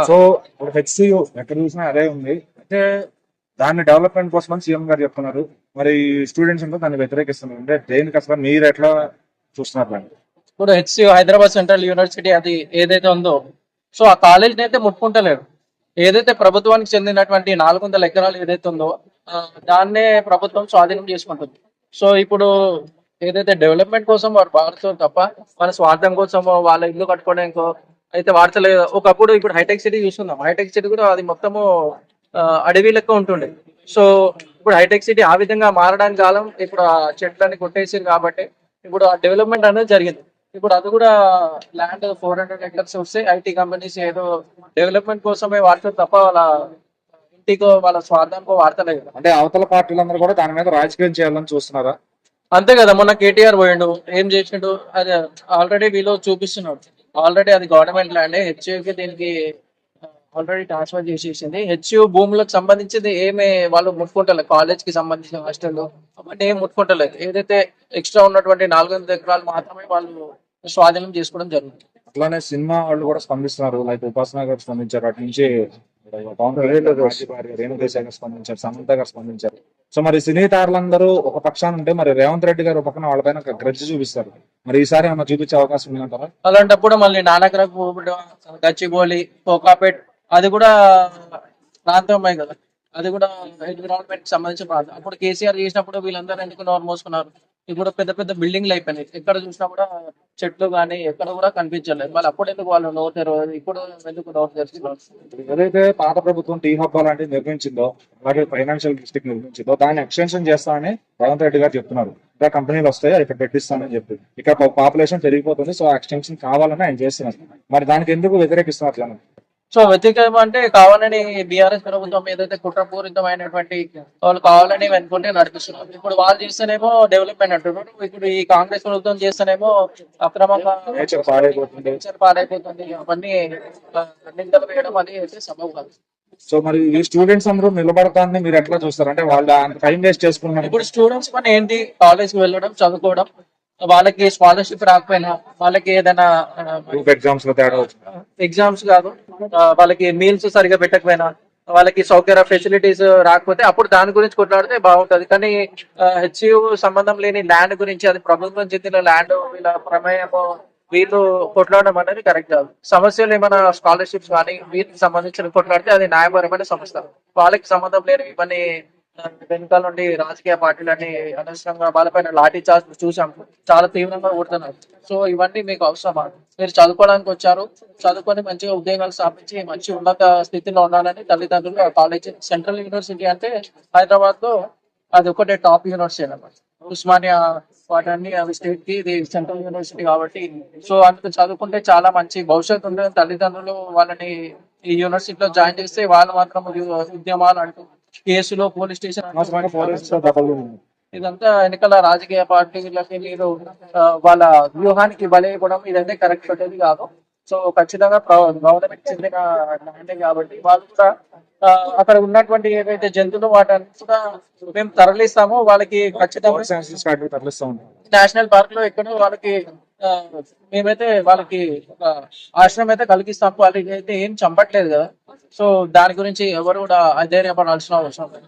So ఇప్పుడు HCU ఎక్కడ చూసినా అదే ఉంది. అంటే దాన్ని డెవలప్మెంట్ కోసం అని సీఎం గారు చెప్తున్నారు. మరి స్టూడెంట్స్ అంతా దాన్ని వ్యతిరేకిస్తున్నారు. అంటే దేనికి అసలు మీరు ఎట్లా చూస్తున్నారు దాన్ని? ఇప్పుడు హెచ్సియు హైదరాబాద్ సెంట్రల్ యూనివర్సిటీ అది ఏదైతే ఉందో, సో ఆ కాలేజీని అయితే ముట్టుకుంటలేరు. ఏదైతే ప్రభుత్వానికి చెందినటువంటి 400 ఎకరాలు ఏదైతే ఉందో దాన్నే ప్రభుత్వం స్వాధీనం చేసుకుంటుంది. సో ఇప్పుడు ఏదైతే డెవలప్మెంట్ కోసం వారు వాడుతారు తప్ప మన స్వార్థం కోసం వాళ్ళ ఇల్లు కట్టుకోవడానికో అయితే వాడతలేదు. ఒకప్పుడు ఇప్పుడు హైటెక్ సిటీ చూస్తున్నాం. హైటెక్ సిటీ కూడా అది మొత్తము అడవి లెక్క ఉంటుండే. సో ఇప్పుడు హైటెక్ సిటీ ఆ విధంగా మారడానికి కాలం ఇప్పుడు ఆ చెట్లని కొట్టేసింది కాబట్టి ఇప్పుడు ఆ డెవలప్మెంట్ అనేది జరిగింది. ఇప్పుడు అది కూడా ల్యాండ్ 400 ఎకర్స్ వస్తే ఐటీ కంపెనీస్ ఏదో డెవలప్మెంట్ కోసమే వాడతారు తప్ప వాళ్ళ ఇంటికో వాళ్ళ స్వార్థానికో వాడతలేదు. అంటే అవతల పార్టీలందరూ కూడా దాని మీద రాజకీయం చేయాలని చూస్తున్నారా? అంతే కదా, మొన్న కేటీఆర్ పోయిండు, ఏం చేసిండు? అది ఆల్రెడీ వీళ్ళు చూపిస్తున్నాడు. ఆల్రెడీ అది గవర్నమెంట్ ల్యాండ్. హెచ్యుకి దీనికి ఆల్రెడీ ట్రాన్స్ఫర్ చేసేసింది. హెచ్యు భూములకు సంబంధించింది ఏమి వాళ్ళు ముట్టుకుంటలేదు. కాలేజ్ కి సంబంధించిన హాస్టల్ అవన్నీ ఏం ముట్టుకుంటలేదు. ఏదైతే ఎక్స్ట్రా ఉన్నటువంటి 400 ఎకరాలు మాత్రమే వాళ్ళు స్వాధీనం చేసుకోవడం జరుగుతుంది. అట్లానే సినిమా వాళ్ళు కూడా స్పందిస్తున్నారు. లైక్ ఉపాసన గారు స్పందించారు, అటు నుంచి పవన్ కళ్యాణ్ రేణుదేశాయ్ గారు స్పందించారు, సమంత గారు స్పందించారు. సో మరి సినీ తారలందరూ ఒక పక్షాన ఉంటే మరి రేవంత్ రెడ్డి గారు ఒక పక్కన వాళ్ళపైన గ్రడ్జ్ చూపిస్తారు. మరి ఈసారి ఏమన్నా చూపించే అవకాశం ఉందంటారా? అలాంటప్పుడు మళ్ళీ నానకరకు గచ్చిబౌలి, కోకాపేట్ అది కూడా ప్రాంతమే కదా, అది కూడా ఎన్విరాన్మెంట్ సంబంధించిన ప్రాంతం. అప్పుడు కేసీఆర్ చేసినప్పుడు వీళ్ళందరూ ఎందుకు నోరు మోసుకున్నారు? ఇప్పుడు పెద్ద పెద్ద బిల్డింగ్లు అయిపోయినాయి. ఎక్కడ చూసినా కూడా చెట్లు కానీ ఎక్కడ కూడా కనిపించలేదు. మళ్ళీ అప్పుడు ఎందుకు వాళ్ళు నోరు తెరవదు, ఇప్పుడు ఎందుకు నోరు తెరుస్తున్నారు? ఏదైతే పాత ప్రభుత్వం టీ హబ్ అలాంటివి నిర్మించిందో, అలాగే ఫైనాన్షియల్ డిస్ట్రిక్ట్ నిర్మించిందో దాన్ని ఎక్స్టెన్షన్ చేస్తామని రేవంత్ రెడ్డి గారు చెప్తున్నారు. ఇంకా కంపెనీలు వస్తాయి, ఇక్కడ పెట్టిస్తామని చెప్పి ఇక్కడ పాపులేషన్ పెరిగిపోతుంది. సో ఎక్స్టెన్షన్ కావాలని ఆయన చేస్తున్నారు. మరి దానికి ఎందుకు వ్యతిరేకిస్తున్నారు అట్లా? సో వ్యతిరేకం అంటే కావాలని బీఆర్ఎస్ ప్రభుత్వం ఏదైతే కుట్రపూరితమైనటువంటి వాళ్ళు కావాలని వెనుకుంటే నడిపిస్తున్నారు. ఇప్పుడు వాళ్ళు చేస్తేనేమో డెవలప్మెంట్ అంటున్నారు. ఇప్పుడు ఈ కాంగ్రెస్ ప్రభుత్వం చేస్తేనేమో అక్రమంగా నేచర్ పాడైపోతుంది. నేచర్ పాడైపోతుంది. అవన్నీ నిందలు వేయడం అనేది అయితే సబబు కాదు. సో మరి ఈ స్టూడెంట్స్ అందరూ నిలబడతాన్ని మీరు ఎట్లా చూస్తారు? అంటే వాళ్ళు టైం వేస్ట్ చేసుకున్నారు. ఇప్పుడు స్టూడెంట్స్ పని ఏంటి? కాలేజ్ కి వెళ్ళడం, చదువుకోవడం. వాళ్ళకి స్కాలర్షిప్ రాకపోయినా, వాళ్ళకి ఏదైనా ఎగ్జామ్స్ లో తేడా ఎగ్జామ్స్ కాదు, వాళ్ళకి మీల్స్ సరిగా పెట్టకపోయినా, వాళ్ళకి సౌకర్య ఫెసిలిటీస్ రాకపోతే అప్పుడు దాని గురించి కొట్లాడితే బాగుంటది. కానీ హెచ్యు సంబంధం లేని ల్యాండ్ గురించి, అది ప్రభుత్వం చెందిన ల్యాండ్, వీళ్ళ ప్రమేయము, వీళ్ళు కొట్లాడడం అనేది కరెక్ట్ కాదు. సమస్యలు ఏమైనా స్కాలర్షిప్స్ కానీ వీటికి సంబంధించిన కొట్లాడితే అది న్యాయపరమైన సమస్య. వాళ్ళకి సంబంధం లేని ఇవన్నీ వెనుకాల నుండి రాజకీయ పార్టీలన్నీ అనవసరంగా వాళ్ళపైన లాఠీ చార్జ్ చూసాం, చాలా తీవ్రంగా కొడుతున్నారు. సో ఇవన్నీ మీకు అవసరమా? మీరు చదువుకోవడానికి వచ్చారు, చదువుకొని మంచిగా ఉద్యోగాలు స్థాపించి మంచి ఉన్నత స్థితిలో ఉండాలని తల్లిదండ్రులు. కాలేజ్ సెంట్రల్ యూనివర్సిటీ అంటే హైదరాబాద్ లో అది ఒకటే టాప్ యూనివర్సిటీ అన్నమాట. ఉస్మానియా వాటన్ని అవి స్టేట్ కి, ఇది సెంట్రల్ యూనివర్సిటీ కాబట్టి సో అందుకు చదువుకుంటే చాలా మంచి భవిష్యత్తు ఉంటుంది. తల్లిదండ్రులు వాళ్ళని ఈ యూనివర్సిటీలో జాయిన్ చేస్తే వాళ్ళు మాత్రం ఉద్యమాలు అంటూ కేసులో పోలీస్ స్టేషన్ ఇదంతా ఎన్నికల రాజకీయ పార్టీలకి మీరు వాళ్ళ వ్యూహానికి బలైపోవడం ఇదంతా కరెక్ట్ పట్టేది కాదు. సో ఖచ్చితంగా గవర్నమెంట్ చెందిన ల్యాండ్ కాబట్టి వాళ్ళు కూడా అక్కడ ఉన్నటువంటి ఏవైతే జంతువులు వాటిని కూడా మేము తరలిస్తామో వాళ్ళకి ఖచ్చితంగా నేషనల్ పార్క్ లో ఎక్కడో వాళ్ళకి మేమైతే వాళ్ళకి ఒక ఆశ్రమం అయితే కలిగిస్తాము. వాళ్ళకి అయితే ఏం చంపట్లేదు కదా. సో దాని గురించి ఎవరు కూడా అధైర్యపడాల్సిన అవసరం లేదు.